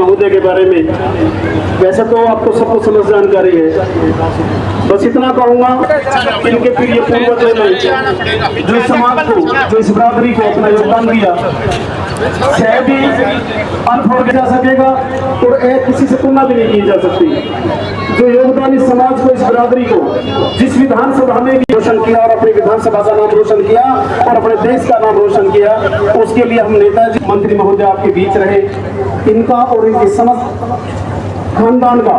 महोदय के बारे में वैसे तो आपको सबको समझ जानकारी है, बस इतना कहूँगा इनके प्रिय पूर्वजों ने जो समाज को, जो इस बरादरी को अपना योगदान दिया, शायद ही अनफॉरगेट जा सकेगा और किसी से तुलना भी नहीं की जा सकती। जो योगदान इस समाज को, इस बरादरी को, जिस विधानसभा में भी रोशन किया और अपनी विधानसभा का नाम रोशन किया और अपने देश का नाम रोशन किया, उसके लिए हम नेताजी मंत्री महोदय आपके बीच रहे। इनका और इनके समस्त खानदान का,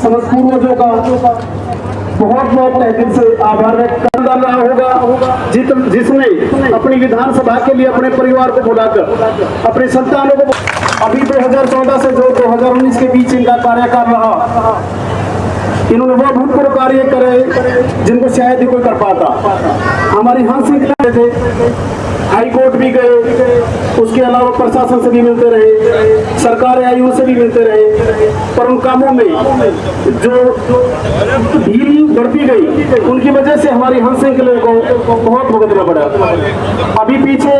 समस्त पूर्वजों का बहुत बहुत तहे दिल से आभार व्यक्त कर रहा होगा, जिसने अपनी विधानसभा के लिए अपने परिवार को बुलाकर, अपने संतानों को, अभी 2014 से जो 2019 के बीच इनका कार्यकाल रहा, इन्होंने वह भूतपूर्व कार्य करे जिनको शायद ही कोई कर पाता। हमारी हंसिंग थे, हाई कोर्ट भी गए, उसके अलावा प्रशासन से भी मिलते रहे, सरकार आई उनसे भी मिलते रहे, पर उन कामों में जो ढील बढ़ती गई, उनकी वजह से हमारी हंसिंग के लोगों को बहुत भुगतना पड़ा। अभी पीछे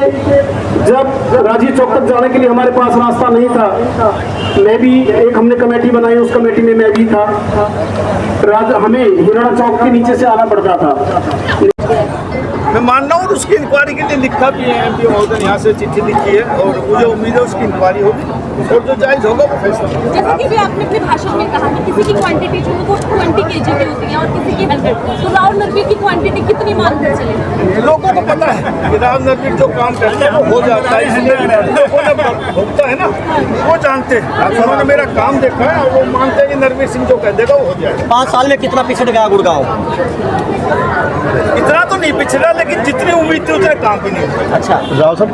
जब राजीव चौक तक जाने के लिए हमारे पास रास्ता नहीं था, मैं भी एक हमने कमेटी बनाई, उस कमेटी में मैं भी था, हमें हिराना चौक के नीचे से आना पड़ता था। मैं मान रहा हूँ उसकी इंक्वायरी के लिए लिखा भी है, एमपी महोदय ने यहाँ से चिट्ठी लिखी है और मुझे उम्मीद है उसकी इंक्वायरी होगी और जो जायज होगा वो फैसला। जैसे कि भी आपने अपने भाषण में कहा कि किसी की क्वांटिटी जो वो 20 kg की होती है और किसी की 100, तो राहुल नरवीर की क्वांटिटी कितनी मानकर चले? लोगों को पता है कि राहुल नरवीर जो काम करते हैं वो हो जाता है, इसलिए लोगों ने भुगता है ना, वो जानते हैं, उन्होंने मेरा काम देखा है और वो मानते हैं कि नरवीर सिंह जो कह देगा वो हो जाएगा। 5 साल में कितना पिछड़ गया गुड़गांव? इतना तो नहीं पिछड़ा, लेकिन जितनी उम्मीद थी उतने काम भी नहीं हुए। अच्छा राव साहब,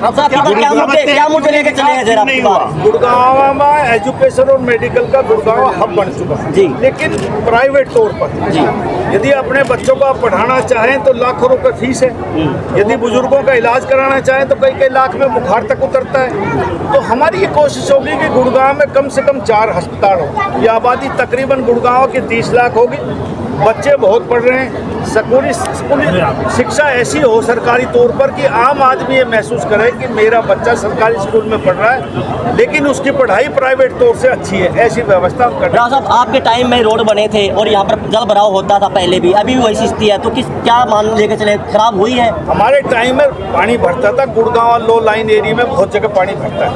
क्या मुद्दे लेके चले हैं जरा आपकी बात? गुड़गांव में एजुकेशन और मेडिकल का गुड़गांव हब बन चुका है जी, लेकिन प्राइवेट तौर पर जी। यदि अपने बच्चों को आप पढ़ाना चाहें तो लाखों रुपए फीस है, यदि बुजुर्गों का इलाज कराना चाहें तो कई कई लाख में बुखार तक उतरता है। तो हमारी ये कोशिश होगी कि गुड़गांव में कम से कम 4 अस्पताल हो। ये आबादी तकरीबन गुड़गांव की 30 लाख होगी, बच्चे बहुत पढ़ रहे हैं, स्कूली शिक्षा ऐसी हो सरकारी तौर पर कि आम आदमी ये महसूस करे कि मेरा बच्चा सरकारी स्कूल में पढ़ रहा है लेकिन उसकी पढ़ाई प्राइवेट तौर से अच्छी है, ऐसी व्यवस्था हम कर रहे हैं। साहब आपके टाइम में रोड बने थे और यहाँ पर जल भराव होता था पहले भी, अभी भी वही स्थिति है, तो क्या मान लेके चले खराब हुई है? हमारे टाइम में पानी भरता था, गुड़गांव लो लाइन एरिया में बहुत जगह पानी भरता है।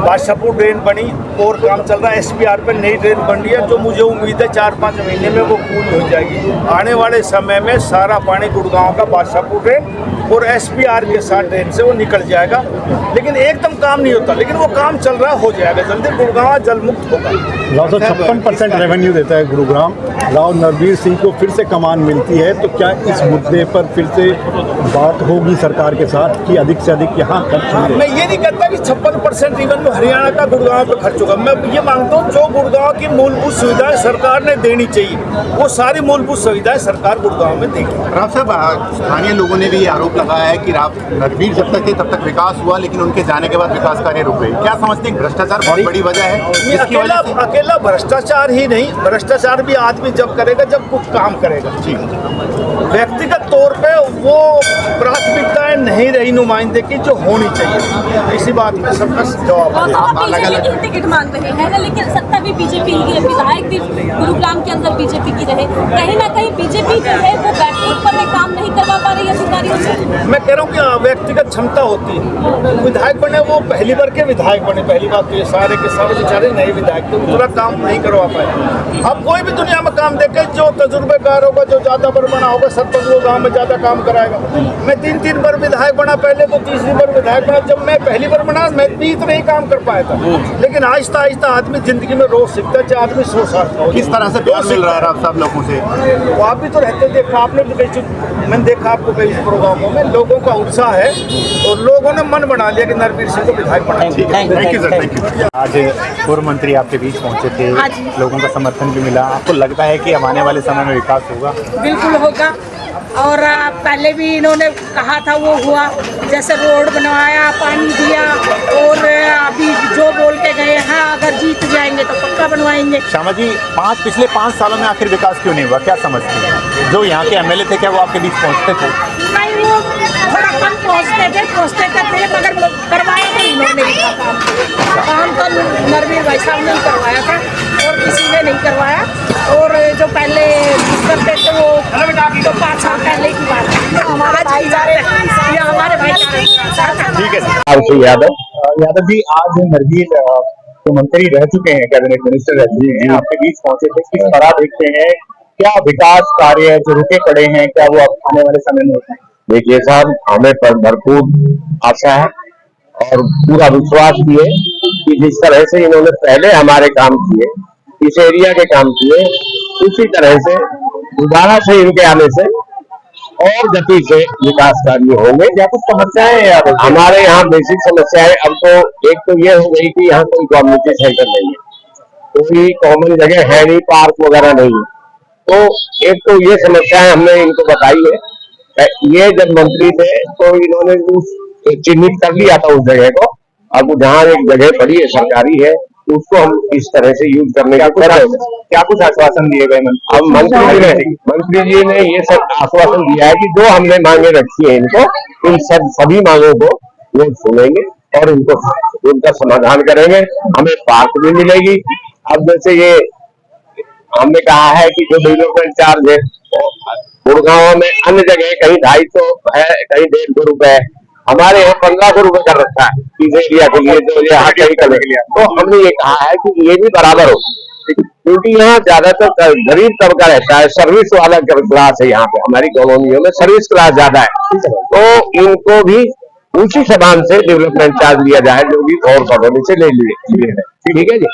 बादशाहपुर ड्रेन बनी और काम चल रहा है, SPR पर नई ड्रेन बन रही है जो मुझे उम्मीद है 4-5 महीने में वो पूरी हो जाएगी। आने वाले समय में सारा पानी गुड़गांव का बादशाहपुर ड्रेन और SPR के साथ ड्रेन से वो निकल जाएगा, लेकिन एकदम काम नहीं होता, लेकिन वो काम चल रहा हो जाएगा जल्दी, गुड़गांव जल मुक्त होगा। राव साहब 56% रेवेन्यू देता है गुरुग्राम, राव नरवीर सिंह को फिर से कमान मिलती है, तो क्या इस मुद्दे पर फिर से बात होगी सरकार के साथ कि अधिक से अधिक यहाँ खर्च हो? मैं ये नहीं कहता कि 56% रेवेन्यू हरियाणा का गुड़गांव पे खर्च होगा। मैं ये मानता हूँ जो गुड़गांव की मूलभूत सुविधाएं सरकार ने देनी चाहिए वो सारी मूलभूत सुविधाएं सरकार गुड़गांव में देगी। राव साहब, स्थानीय लोगों ने भी आरोप लगाया है कि राव नरवीर जब तक थे तब तक विकास हुआ, लेकिन उनके जाने के बाद विकास कार्य रुक गए। क्या समझते हैं भ्रष्टाचार बहुत बड़ी वजह है? अकेला भ्रष्टाचार ही नहीं, भ्रष्टाचार भी आदमी जब करेगा जब कुछ काम करेगा जी। व्यक्तिगत तौर पे वो प्राथमिकताएं नहीं रही नुमाइंदे की जो होनी चाहिए, इसी बात में सबका जवाब है। टिकट मांग रहे हैं ना, लेकिन सत्ता भी बीजेपी की है, विधायक भी गुरुग्राम के अंदर बीजेपी की रहे, कहीं ना कहीं बीजेपी जो है वो बैकफुट पर काम नहीं करवा पा रही अधिकारियों से। मैं कह रहा हूँ कि व्यक्तिगत क्षमता होती है, विधायक बने वो पहली बार के विधायक बने, पहली बात तो ये सारे के सारे बेचारे नए विधायक थे, पूरा काम नहीं करवा पाए। अब कोई भी दुनिया में काम देखे, जो तजुर्बेकार होगा, जो ज्यादा बार बना होगा, सरपंच वो गाँव में ज्यादा काम कराएगा। मैं 3 बार विधायक बना, पहले तो 3री बार विधायक बना। जब मैं पहली बार बना मैं भी इतना ही काम कर पाया था, लेकिन आहिस्ता आहिस्ता आदमी जिंदगी में रोज सीखता है, आदमी 100 साल। किस तरह से प्यार मिल रहा है राव साहब लोगों से? वो आप भी तो रहते, देखा आपने भी कई, मैंने देखा आपको कई प्रोग्रामों में लोगों का उत्साह है और लोगों ने मन बना लिया कि नरवीर सिंह को विधायक बनाना चाहिए। Thank you sir, thank you. आज पूर्व मंत्री आपके बीच पहुंचे थे, लोगों का समर्थन भी मिला, आपको लगता है कि आने वाले समय में विकास होगा? बिल्कुल होगा, और पहले भी इन्होंने कहा था वो हुआ, जैसे रोड बनवाया, पानी दिया, और अभी जो बोल के गए हैं अगर जीत जाएंगे तो पक्का बनवाएंगे। श्यामा जी, पिछले 5 सालों में आखिर विकास क्यों नहीं हुआ, क्या समझते हैं? जो यहाँ के MLA थे क्या वो आपके बीच पहुँचते थे? नहीं, वो थोड़ा कम पहुँचते थे मगर करवाया तो इन्होंने ही था काम तो नरवीर भाई साहब ने ही करवाया था और किसी ने नहीं करवाया। और जो पहले करते थे वो तो 5 साल पहले की बात है। तो हमारे भाई ठीक है सर। आरके यादव जी, आज नरवीर तो मंत्री रह चुके हैं, कैबिनेट मिनिस्टर रह चुके हैं, आपके बीच पहुंचे थे, किस तरह देखते हैं, क्या विकास कार्य जो रुके पड़े हैं क्या वो आने वाले समय में होते हैं? देखिए साहब, हमें पर भरपूर आशा है और पूरा विश्वास भी है कि जिस तरह से इन्होंने पहले हमारे काम किए, इस एरिया के काम किए, उसी तरह से दोबारा से इनके आने से और गति से विकास कार्य होंगे। क्या कुछ समस्याएं हैं हमारे यहाँ बेसिक समस्याएं अब तो एक तो ये हो गई कि यहाँ कोई कम्युनिटी सेंटर नहीं है, कोई कॉमन जगह है नहीं, पार्क वगैरह नहीं है। तो एक तो ये समस्याएं हमने इनको बताई है। ये जब मंत्री थे तो इन्होंने चिन्हित कर लिया था उस जगह को। अब जहाँ एक जगह पड़ी है सरकारी है, उसको हम इस तरह से यूज करने का क्या कुछ आश्वासन दिए गए? अब मंत्री जी ने ये सब आश्वासन दिया है कि जो हमने मांगे रखी है इनको, इन सभी मांगों को वो सुनेंगे और इनको उनका समाधान करेंगे। हमें पार्क भी मिलेगी। अब जैसे ये हमने कहा है कि जो डेवलपमेंट चार्ज है गुड़गांव में अन्य जगह कहीं 250 है, कहीं 150 रुपए है, हमारे यहाँ 1500 रुपए कर रखा है इस एरिया के लिए, जो यहाँ कहीं करने के लिए। तो हमने ये कहा है कि ये भी बराबर हो, क्योंकि यहाँ ज्यादातर गरीब तबका रहता है, सर्विस वाला क्लास है। यहाँ पे हमारी कॉलोनियों में सर्विस क्लास ज्यादा है, तो इनको भी उसी समान से डेवलपमेंट चार्ज लिया जाए जो भी और कॉलोनी से ले लिए। ठीक है जी।